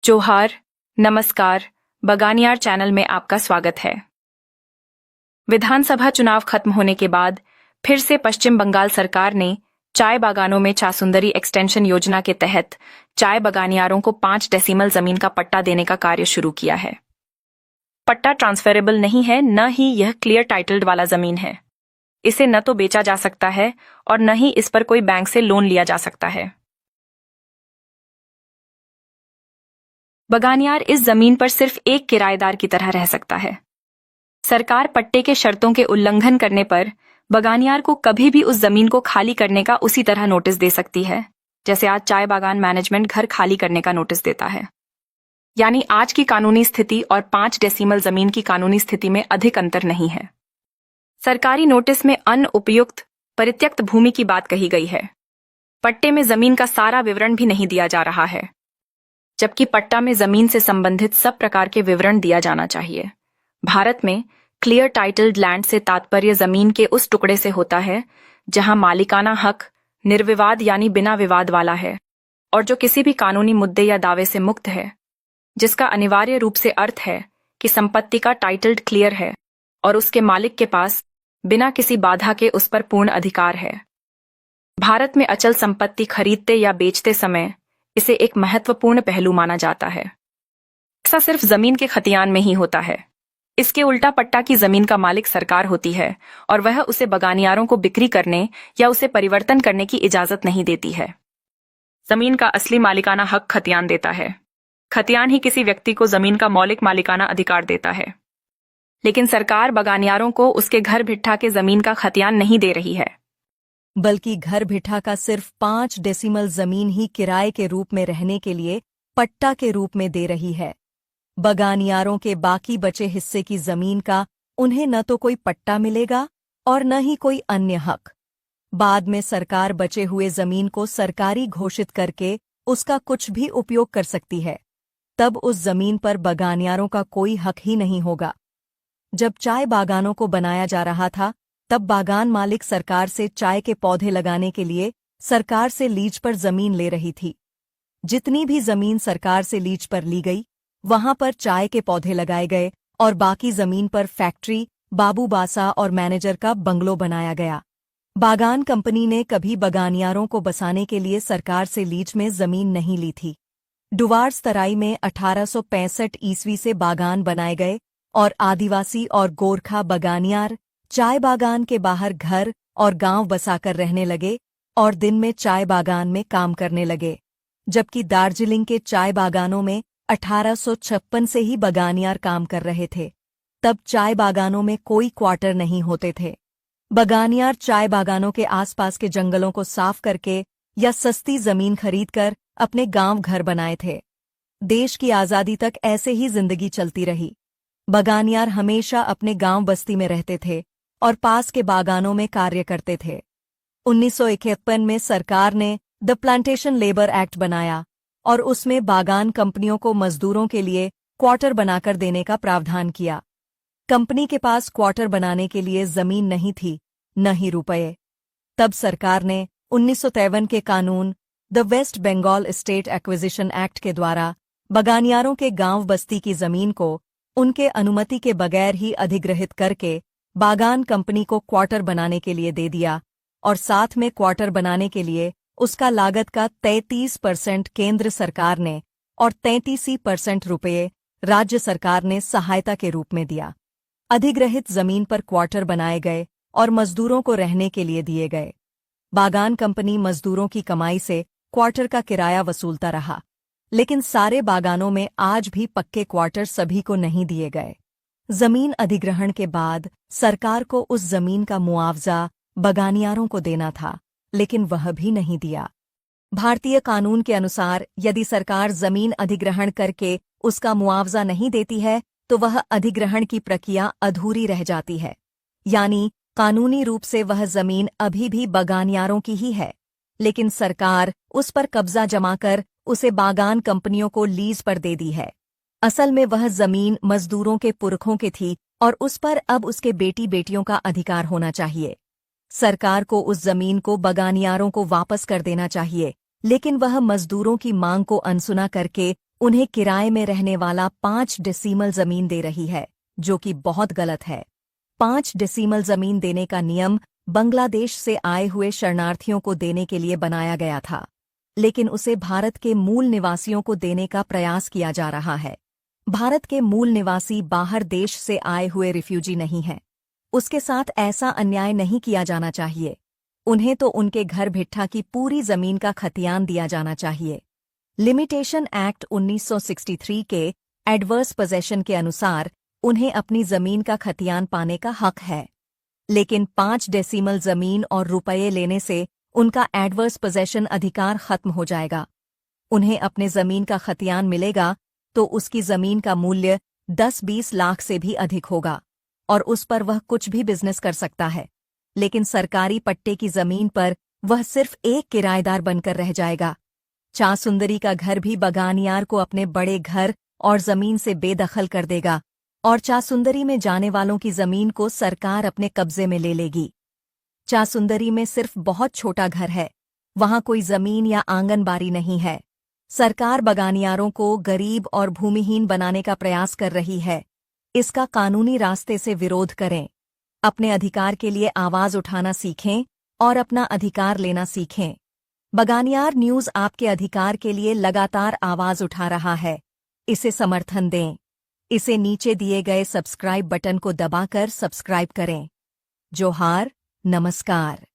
जोहार, नमस्कार, बगानियार चैनल में आपका स्वागत है। विधानसभा चुनाव खत्म होने के बाद फिर से पश्चिम बंगाल सरकार ने चाय बागानों में चासुंदरी एक्सटेंशन योजना के तहत चाय बगानियारों को 5 डेसिमल जमीन का पट्टा देने का कार्य शुरू किया है। पट्टा ट्रांसफरेबल नहीं है, न ही यह क्लियर टाइटल्ड वाला जमीन है। इसे न तो बेचा जा सकता है और न ही इस पर कोई बैंक से लोन लिया जा सकता है। बगानियार इस जमीन पर सिर्फ एक किराएदार की तरह रह सकता है। सरकार पट्टे के शर्तों के उल्लंघन करने पर बगानियार को कभी भी उस जमीन को खाली करने का उसी तरह नोटिस दे सकती है जैसे आज चाय बागान मैनेजमेंट घर खाली करने का नोटिस देता है। यानी आज की कानूनी स्थिति और 5 डेसिमल जमीन की कानूनी स्थिति में अधिक अंतर नहीं है। सरकारी नोटिस में अनुपयुक्त परित्यक्त भूमि की बात कही गई है। पट्टे में जमीन का सारा विवरण भी नहीं दिया जा रहा है, जबकि पट्टा में जमीन से संबंधित सब प्रकार के विवरण दिया जाना चाहिए। भारत में क्लियर टाइटल्ड लैंड से तात्पर्य जमीन के उस टुकड़े से होता है जहां मालिकाना हक निर्विवाद यानी बिना विवाद वाला है और जो किसी भी कानूनी मुद्दे या दावे से मुक्त है, जिसका अनिवार्य रूप से अर्थ है कि संपत्ति का टाइटल्ड क्लियर है और उसके मालिक के पास बिना किसी बाधा के उस पर पूर्ण अधिकार है। भारत में अचल संपत्ति खरीदते या बेचते समय इसे एक महत्वपूर्ण पहलू माना जाता है। ऐसा सिर्फ जमीन के खतियान में ही होता है। इसके उल्टा पट्टा की जमीन का मालिक सरकार होती है और वह उसे बगानियारों को बिक्री करने या उसे परिवर्तन करने की इजाजत नहीं देती है। जमीन का असली मालिकाना हक खतियान देता है। खतियान ही किसी व्यक्ति को जमीन का मौलिक मालिकाना अधिकार देता है। लेकिन सरकार बगानियारों को उसके घर भिट्ठा के जमीन का खतियान नहीं दे रही है, बल्कि घर भिठा का सिर्फ 5 डेसिमल जमीन ही किराए के रूप में रहने के लिए पट्टा के रूप में दे रही है। बगानियारों के बाकी बचे हिस्से की जमीन का उन्हें न तो कोई पट्टा मिलेगा और न ही कोई अन्य हक। बाद में सरकार बचे हुए जमीन को सरकारी घोषित करके उसका कुछ भी उपयोग कर सकती है। तब उस जमीन पर बगानियारों का कोई हक ही नहीं होगा। जब चाय बागानों को बनाया जा रहा था, तब बागान मालिक सरकार से चाय के पौधे लगाने के लिए सरकार से लीज पर जमीन ले रही थी। जितनी भी जमीन सरकार से लीज पर ली गई, वहां पर चाय के पौधे लगाए गए और बाकी जमीन पर फैक्ट्री, बाबू बासा और मैनेजर का बंगलो बनाया गया। बागान कंपनी ने कभी बगानियारों को बसाने के लिए सरकार से लीज में जमीन नहीं ली थी। डुवार्स तराई में 1865 ईस्वी से बागान बनाए गए और आदिवासी और गोरखा बगानियार चाय बागान के बाहर घर और गांव बसाकर रहने लगे और दिन में चाय बागान में काम करने लगे। जबकि दार्जिलिंग के चाय बागानों में 1856 से ही बगानियार काम कर रहे थे। तब चाय बागानों में कोई क्वार्टर नहीं होते थे। बगानियार चाय बागानों के आसपास के जंगलों को साफ करके या सस्ती जमीन खरीदकर अपने गांव घर बनाए थे। देश की आज़ादी तक ऐसे ही जिंदगी चलती रही। बगानियार हमेशा अपने गांव बस्ती में रहते थे और पास के बागानों में कार्य करते थे। 1951 में सरकार ने द प्लांटेशन लेबर एक्ट बनाया और उसमें बागान कंपनियों को मजदूरों के लिए क्वार्टर बनाकर देने का प्रावधान किया। कंपनी के पास क्वार्टर बनाने के लिए जमीन नहीं थी, न ही रुपये। तब सरकार ने 1953 के कानून the West Bengal Estate Acquisition Act के द्वारा बगानियारों के गांव बस्ती की जमीन को उनके अनुमति के बगैर ही अधिग्रहित करके बागान कंपनी को क्वार्टर बनाने के लिए दे दिया और साथ में क्वार्टर बनाने के लिए उसका लागत का 33% केंद्र सरकार ने और 33% रुपये राज्य सरकार ने सहायता के रूप में दिया। अधिग्रहित जमीन पर क्वार्टर बनाए गए और मजदूरों को रहने के लिए दिए गए। बागान कंपनी मजदूरों की कमाई से क्वार्टर का किराया वसूलता रहा, लेकिन सारे बागानों में आज भी पक्के क्वार्टर सभी को नहीं दिए गए। जमीन अधिग्रहण के बाद सरकार को उस जमीन का मुआवजा बगानियारों को देना था, लेकिन वह भी नहीं दिया। भारतीय कानून के अनुसार यदि सरकार जमीन अधिग्रहण करके उसका मुआवजा नहीं देती है तो वह अधिग्रहण की प्रक्रिया अधूरी रह जाती है। यानी कानूनी रूप से वह जमीन अभी भी बगानियारों की ही है, लेकिन सरकार उस पर कब्जा जमाकर उसे बागान कंपनियों को लीज पर दे दी है। असल में वह जमीन मजदूरों के पुरखों की थी और उस पर अब उसके बेटी बेटियों का अधिकार होना चाहिए। सरकार को उस जमीन को बगानियारों को वापस कर देना चाहिए, लेकिन वह मजदूरों की मांग को अनसुना करके उन्हें किराए में रहने वाला 5 डेसीमल जमीन दे रही है, जो कि बहुत गलत है। 5 डेसीमल जमीन देने का नियम बांग्लादेश से आए हुए शरणार्थियों को देने के लिए बनाया गया था, लेकिन उसे भारत के मूल निवासियों को देने का प्रयास किया जा रहा है। भारत के मूल निवासी बाहर देश से आए हुए रिफ्यूजी नहीं हैं। उसके साथ ऐसा अन्याय नहीं किया जाना चाहिए। उन्हें तो उनके घर भिट्ठा की पूरी जमीन का खतियान दिया जाना चाहिए। लिमिटेशन एक्ट 1963 के एडवर्स पोजेशन के अनुसार उन्हें अपनी जमीन का खतियान पाने का हक है, लेकिन 5 डेसीमल जमीन और रुपये लेने से उनका एडवर्स पोजेशन अधिकार खत्म हो जाएगा। उन्हें अपने जमीन का खतियान मिलेगा तो उसकी जमीन का मूल्य 10-20 लाख से भी अधिक होगा और उस पर वह कुछ भी बिजनेस कर सकता है, लेकिन सरकारी पट्टे की जमीन पर वह सिर्फ एक किराएदार बनकर रह जाएगा। चासुंदरी का घर भी बगानियार को अपने बड़े घर और जमीन से बेदखल कर देगा और चासुंदरी में जाने वालों की जमीन को सरकार अपने कब्जे में ले लेगी। चासुंदरी में सिर्फ बहुत छोटा घर है, वहां कोई जमीन या आंगनबाड़ी नहीं है। सरकार बगानियारों को गरीब और भूमिहीन बनाने का प्रयास कर रही है। इसका कानूनी रास्ते से विरोध करें। अपने अधिकार के लिए आवाज उठाना सीखें और अपना अधिकार लेना सीखें। बगानियार न्यूज आपके अधिकार के लिए लगातार आवाज उठा रहा है। इसे समर्थन दें। इसे नीचे दिए गए सब्सक्राइब बटन को दबाकर सब्सक्राइब करें। जोहार, नमस्कार।